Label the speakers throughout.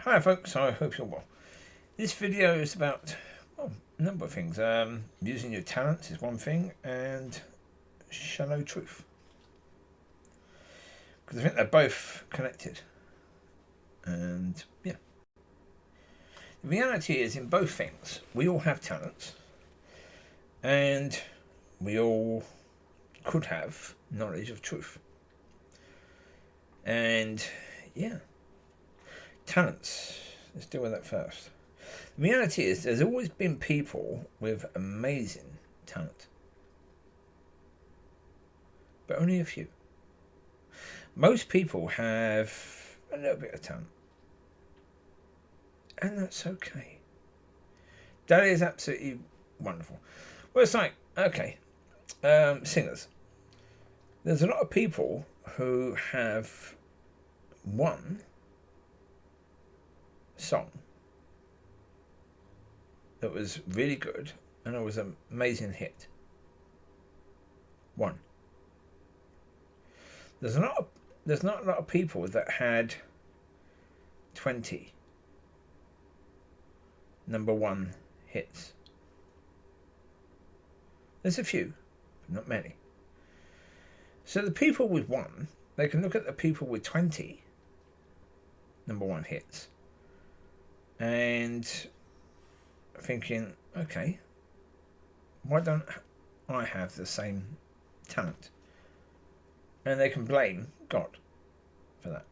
Speaker 1: Hi folks, I hope you're well. This video is about a number of things. Using your talents is one thing, and shallow truth. Because I think they're both connected. And yeah. The reality is, in both things, we all have talents. And we all could have knowledge of truth. And yeah. Talents. Let's deal with that first. The reality is there's always been people with amazing talent. But only a few. Most people have a little bit of talent. And that's okay. That is absolutely wonderful. Well, it's like, okay, singers. There's a lot of people who have one song that was really good and it was an amazing hit. One. There's not a lot of people that had 20 number one hits. There's a few, but not many. So the people with one, they can look at the people with 20 number one hits and thinking, okay, why don't I have the same talent? And they can blame God for that.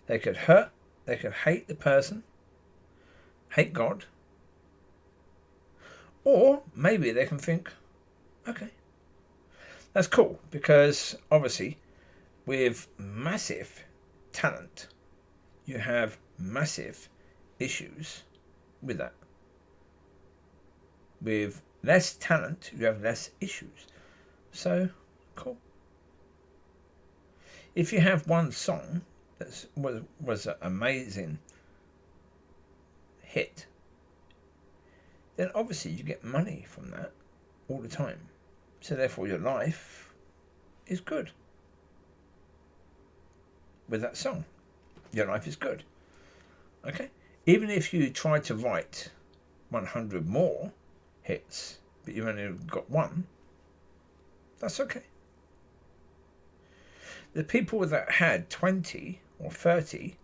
Speaker 1: They could hate the person, hate God, or maybe they can think, okay, that's cool, because obviously with massive talent, you have massive issues with that. With less talent, you have less issues. So, cool. If you have one song that was an amazing hit, then obviously you get money from that all the time. So therefore your life is good. With that song, your life is good. Okay? Even if you try to write 100 more hits, but you've only got one, that's okay. The people that had 20 or 30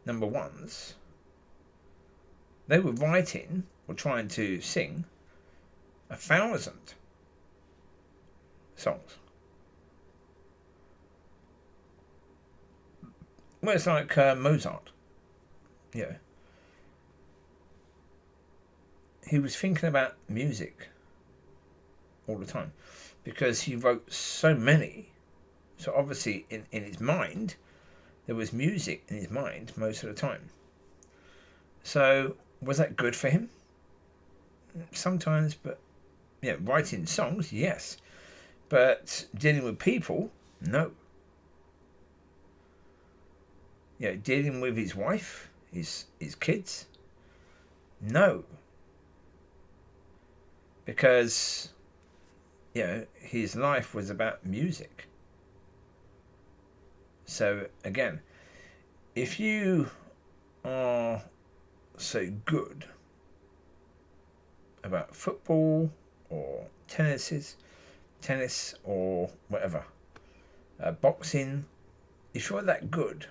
Speaker 1: number ones, they were writing or trying to sing 1,000 songs. Well, it's like Mozart. Yeah. He was thinking about music all the time because he wrote so many. So obviously in his mind, there was music in his mind most of the time. So was that good for him? Sometimes, but yeah, writing songs, yes. But dealing with people, no. You know, dealing with his wife, his kids, no. Because, you know, his life was about music. So again, if you are so good about football or tennis or whatever, boxing, if you're that good,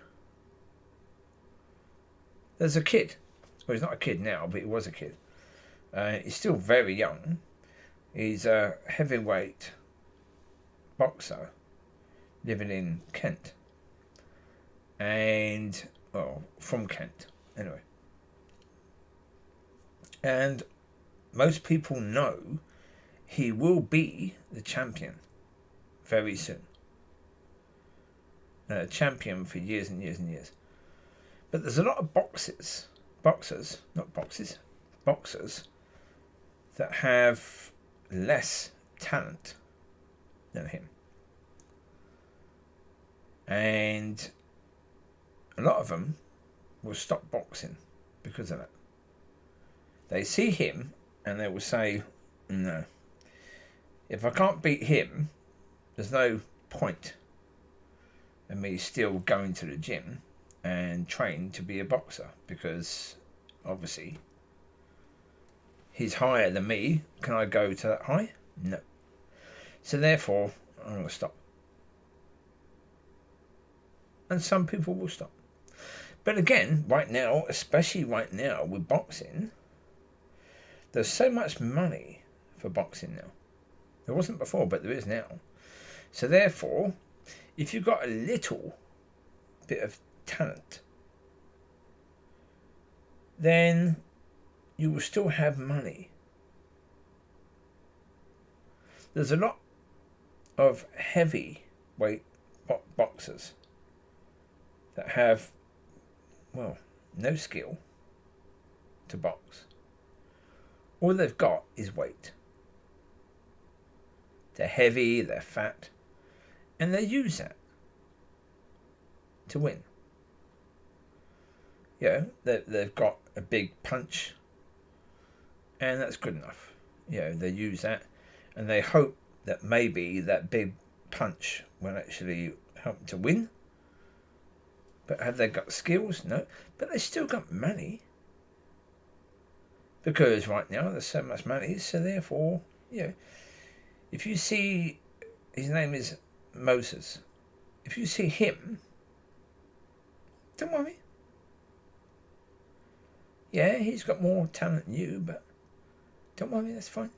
Speaker 1: there's a kid. Well, he's not a kid now, but he was a kid. He's still very young. He's a heavyweight boxer living in Kent. And, well, from Kent, anyway. And most people know he will be the champion very soon. Champion for years and years and years. But there's a lot of boxers that have less talent than him. And a lot of them will stop boxing because of that. They see him and they will say, no, if I can't beat him, there's no point in me still going to the gym and train to be a boxer, because obviously he's higher than me. Can I go to that high? No. So therefore, I'm going to stop. And some people will stop. But again, right now, especially right now with boxing, there's so much money for boxing now. There wasn't before, but there is now. So therefore, if you've got a little bit of talent, then you will still have money. There's a lot of heavyweight boxers that have, well, no skill to box. All they've got is weight. They're heavy, they're fat, and they use that to win. They've got a big punch, and that's good enough. They use that, and they hope that maybe that big punch will actually help to win. But have they got skills? No. But they still got money. Because right now there's so much money, so therefore, if you see, his name is Moses. If you see him, don't worry. Yeah, he's got more talent than you, but don't worry, that's fine.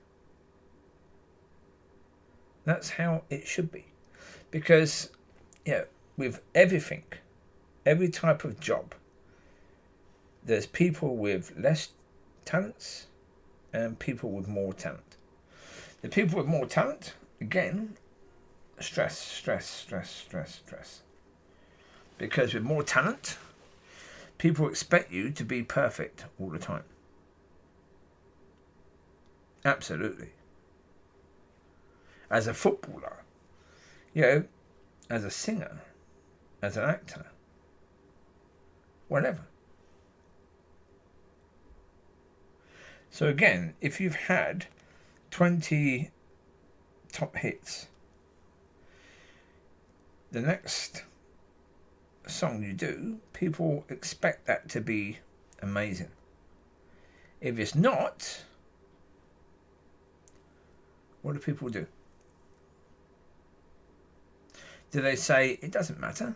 Speaker 1: That's how it should be. Because, with everything, every type of job, there's people with less talents and people with more talent. The people with more talent, again, stress. Because with more talent, people expect you to be perfect all the time. Absolutely. As a footballer, as a singer, as an actor, whatever. So again, if you've had 20 top hits, the next song you do, people expect that to be amazing. If it's not, what do people do? Do they say, it doesn't matter?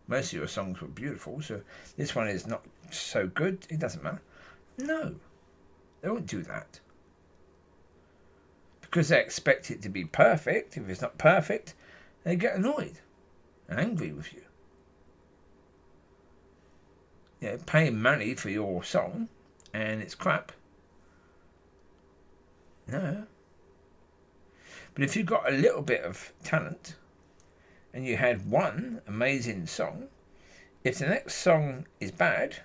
Speaker 1: Most of your songs were beautiful, so this one is not so good, it doesn't matter. No, they won't do that. Because they expect it to be perfect. If it's not perfect, they get annoyed and angry with you. Paying money for your song and it's crap. No. But if you've got a little bit of talent and you had one amazing song, if the next song is bad,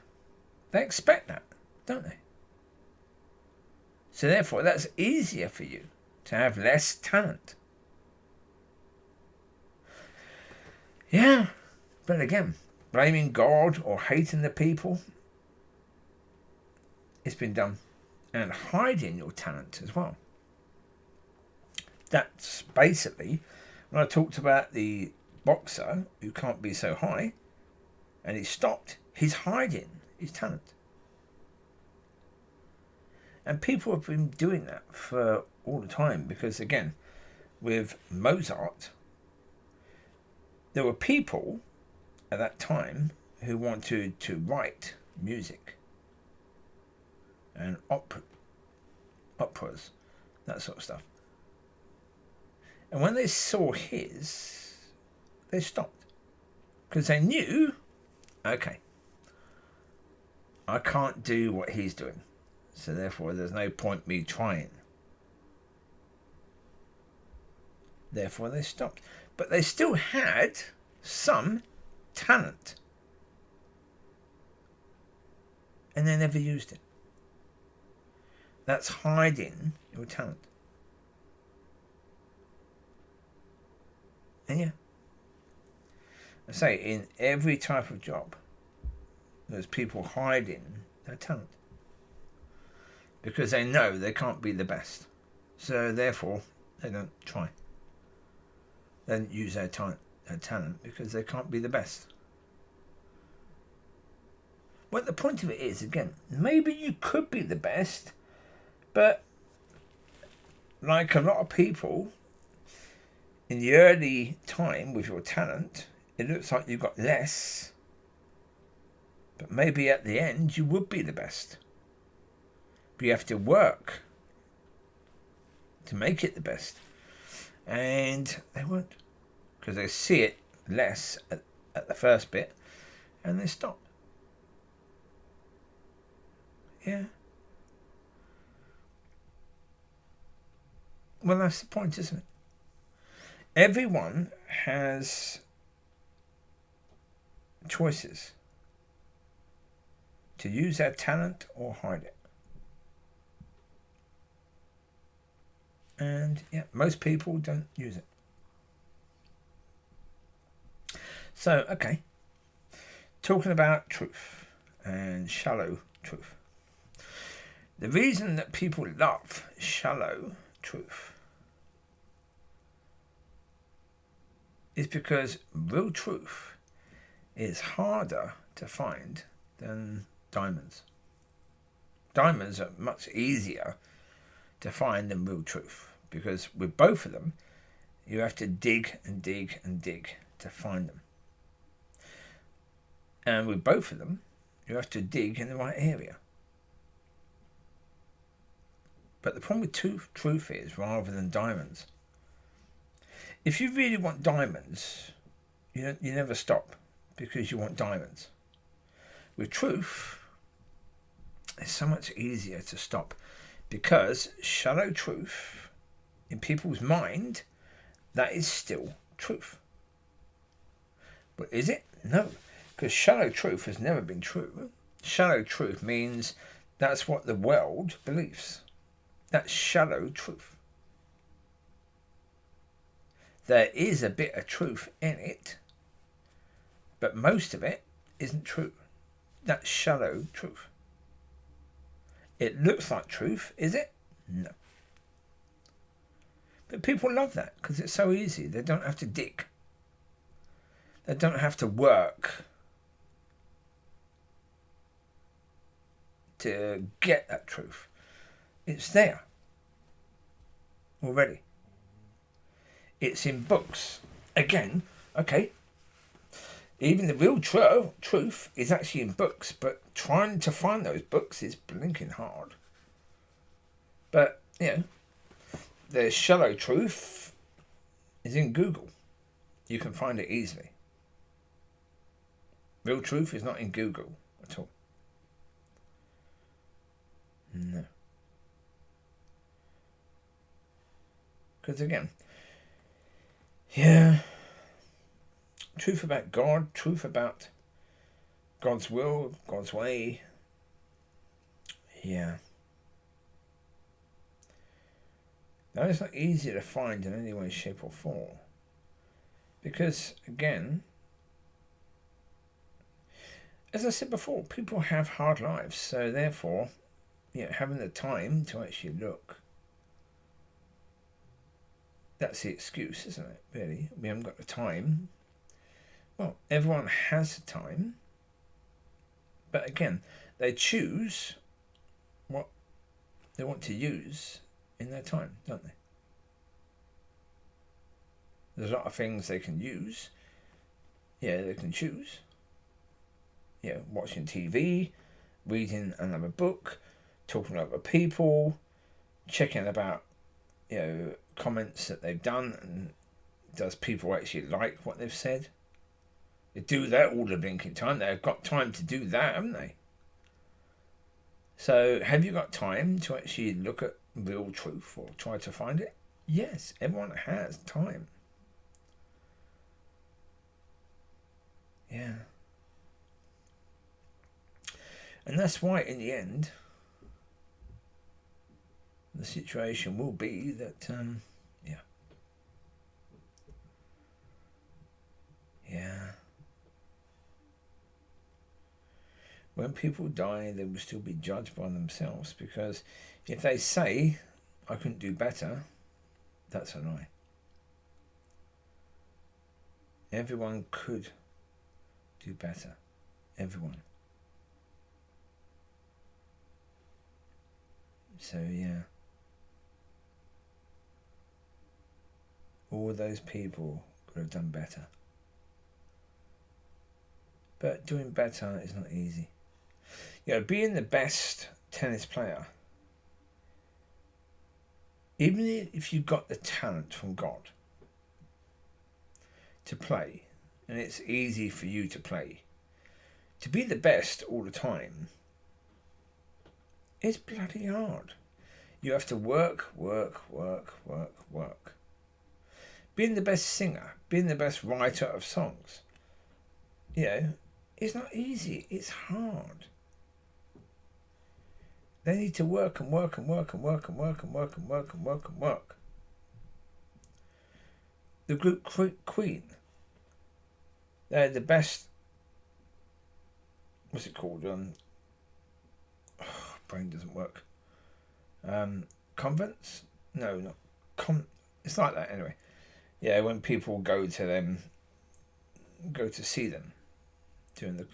Speaker 1: they expect that, don't they? So therefore, that's easier for you to have less talent. Yeah, but again, blaming God or hating the people, it's been done. And hiding your talent as well. That's basically, when I talked about the boxer who can't be so high, and he stopped, he's hiding his talent. And people have been doing that for all the time, because again, with Mozart, there were people at that time who wanted to write music and operas, that sort of stuff. And when they saw his, they stopped. Because they knew, okay, I can't do what he's doing. So therefore, there's no point me trying. Therefore, they stopped. But they still had some talent. And they never used it. That's hiding your talent. And yeah, I say, in every type of job, there's people hiding their talent. Because they know they can't be the best. So therefore, they don't try. They don't use their talent because they can't be the best. Well, the point of it is, again, maybe you could be the best, but like a lot of people, in the early time with your talent, it looks like you got less, but maybe at the end you would be the best. But you have to work to make it the best. And they won't, because they see it less at the first bit and they stop. Yeah. Well, that's the point, isn't it? Everyone has choices to use their talent or hide it. And yeah, most people don't use it. So, okay. Talking about truth and shallow truth. The reason that people love shallow truth is because real truth is harder to find than diamonds. Diamonds are much easier to find than real truth, because with both of them you have to dig and dig and dig to find them. And with both of them you have to dig in the right area. But the problem with truth is, rather than diamonds, if you really want diamonds, you never stop because you want diamonds. With truth, it's so much easier to stop, because shallow truth, in people's mind, that is still truth. But is it? No, because shallow truth has never been true. Shallow truth means that's what the world believes. That's shallow truth. There is a bit of truth in it, but most of it isn't true. That's shallow truth. It looks like truth, is it? No. But people love that because it's so easy. They don't have to dig. They don't have to work to get that truth. It's there already. It's in books. Again, okay. Even the real truth is actually in books, but trying to find those books is blinking hard. But, the shallow truth is in Google. You can find it easily. Real truth is not in Google at all. No. Because again, truth about God, truth about God's will, God's way. Yeah. That is not easy to find in any way, shape or form. Because, again, as I said before, people have hard lives. So therefore, having the time to actually look, that's the excuse, isn't it, really? We haven't got the time. Well, everyone has the time. But again, they choose what they want to use in their time, don't they? There's a lot of things they can use. Yeah, they can choose. Watching TV, reading another book, talking to other people, checking about, comments that they've done, and does people actually like what they've said? They do that all the blinking time. They've got time to do that, haven't they? So have you got time to actually look at real truth or try to find it? Yes, everyone has time. Yeah. And that's why in the end, the situation will be that, when people die, they will still be judged by themselves, because if they say, I couldn't do better, that's a lie. Everyone could do better. Everyone. So yeah, all those people could have done better. But doing better is not easy. You know, being the best tennis player, even if you've got the talent from God to play, and it's easy for you to play, to be the best all the time, it's bloody hard. You have to work. Being the best singer, being the best writer of songs, you know, it's not easy. It's hard. They need to work and work. The group Queen, they're the best. What's it called? Brain doesn't work. Convents? No, not it's like that anyway. Yeah, when people go to see them doing the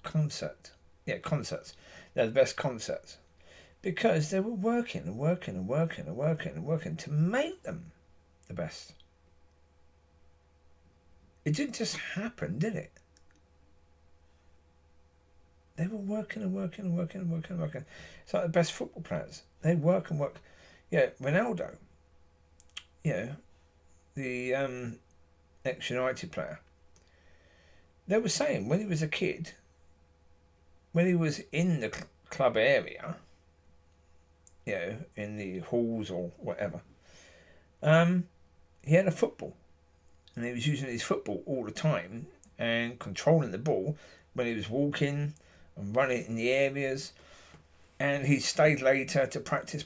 Speaker 1: concert. Yeah, concerts. They're the best concerts because they were working to make them the best. It didn't just happen, did it? They were working. It's like the best football players. They work. Yeah, Ronaldo. Yeah, the ex-United player. They were saying when he was a kid, when he was in the club area, you know, in the halls or whatever, he had a football, and he was using his football all the time and controlling the ball when he was walking and running in the areas, and he stayed later to practice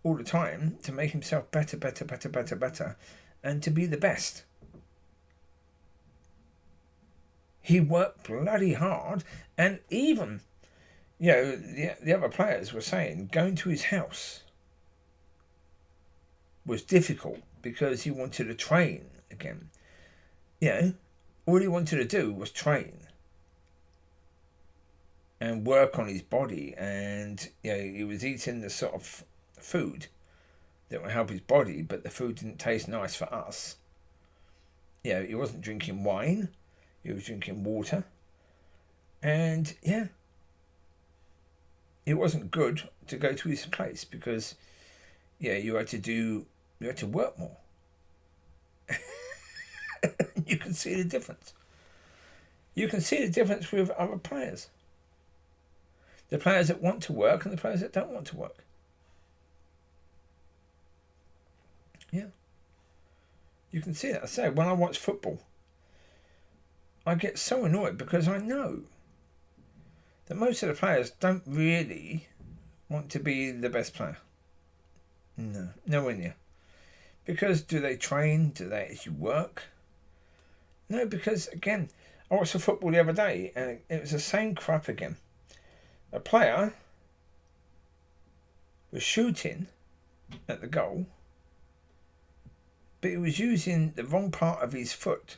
Speaker 1: all the time to make himself better, and to be the best. He worked bloody hard, and even, you know, the other players were saying going to his house was difficult because he wanted to train again. You know, all he wanted to do was train and work on his body, and you know, he was eating the sort of food that would help his body, but the food didn't taste nice for us. You know, he wasn't drinking wine, he was drinking water, and yeah, it wasn't good to go to his place because yeah, you had to work more. You can see the difference. You can see the difference with other players. The players that want to work and the players that don't want to work. Yeah. You can see that. I say, when I watch football, I get so annoyed because I know that most of the players don't really want to be the best player. No, nowhere near. Because do they train? Do they actually work? No, because again, I watched the football the other day and it was the same crap again. A player was shooting at the goal, but he was using the wrong part of his foot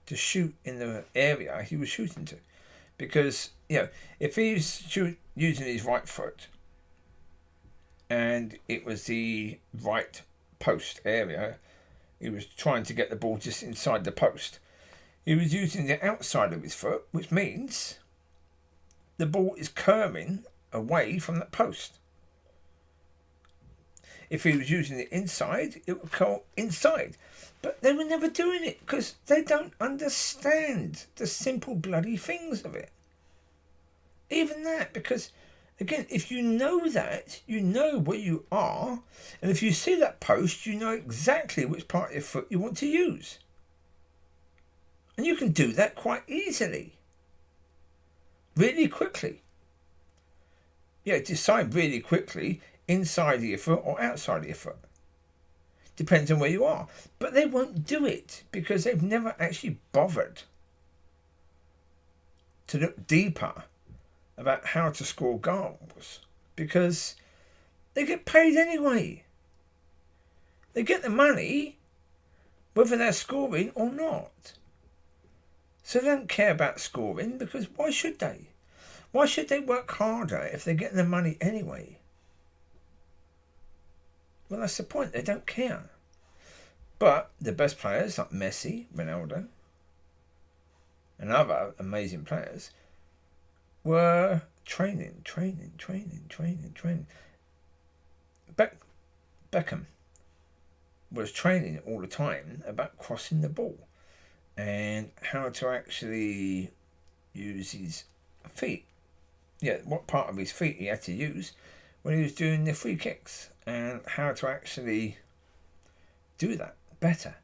Speaker 1: to shoot in the area he was shooting to. Because, you know, if he's using his right foot and it was the right post area, he was trying to get the ball just inside the post. He was using the outside of his foot, which means the ball is curving away from that post. If he was using the inside, it would go inside. But they were never doing it because they don't understand the simple bloody things of it. Even that, because again, if you know that, you know where you are, and if you see that post, you know exactly which part of your foot you want to use. And you can do that quite easily. Really quickly. Yeah, decide really quickly inside of your foot or outside of your foot. Depends on where you are. But they won't do it because they've never actually bothered to look deeper about how to score goals because they get paid anyway. They get the money whether they're scoring or not. So they don't care about scoring, because why should they? Why should they work harder if they're getting the money anyway? Well, that's the point. They don't care. But the best players like Messi, Ronaldo, and other amazing players were training. Beckham was training all the time about crossing the ball and how to actually use his feet. Yeah, what part of his feet he had to use when he was doing the free kicks, and how to actually do that better.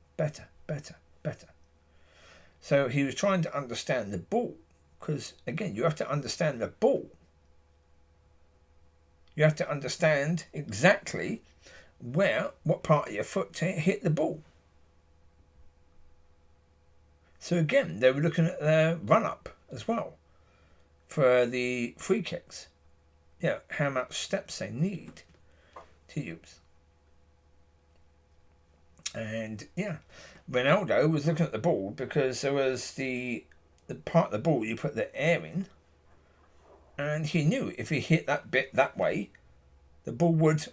Speaker 1: So he was trying to understand the ball, because again, you have to understand the ball. You have to understand exactly what part of your foot to hit the ball. So again, they were looking at the run-up as well for the free kicks. Yeah, how much steps they need to use. And yeah, Ronaldo was looking at the ball because there was the part of the ball you put the air in, and he knew if he hit that bit that way, the ball would,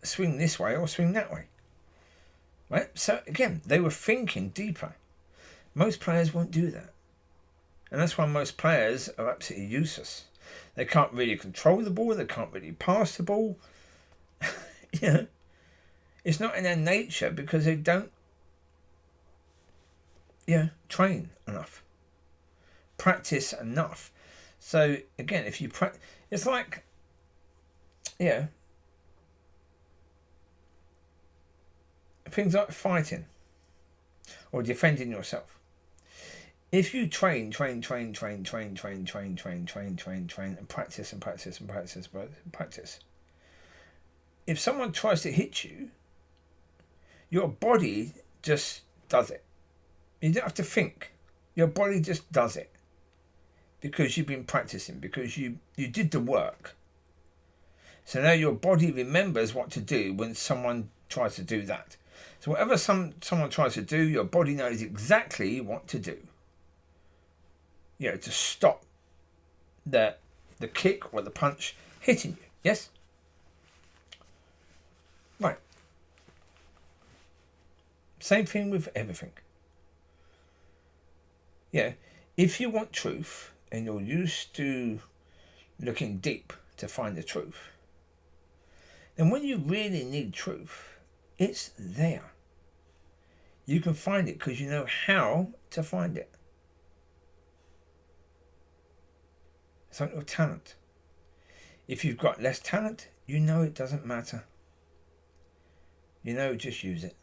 Speaker 1: swing this way or swing that way. Right? So again, they were thinking deeper. Most players won't do that. And that's why most players are absolutely useless. They can't really control the ball, they can't really pass the ball. It's not in their nature because they don't train enough. Practice enough. So again, if you practice, it's like things like fighting or defending yourself. If you train and practice, if someone tries to hit you, your body just does it. You don't have to think. Your body just does it because you've been practicing, because you did the work. So now your body remembers what to do when someone tries to do that. So whatever someone tries to do, your body knows exactly what to do. To stop the kick or the punch hitting you. Yes? Right. Same thing with everything. If you want truth and you're used to looking deep to find the truth, then when you really need truth, it's there. You can find it because you know how to find it. It's like your talent. If you've got less talent, you know it doesn't matter. Just use it.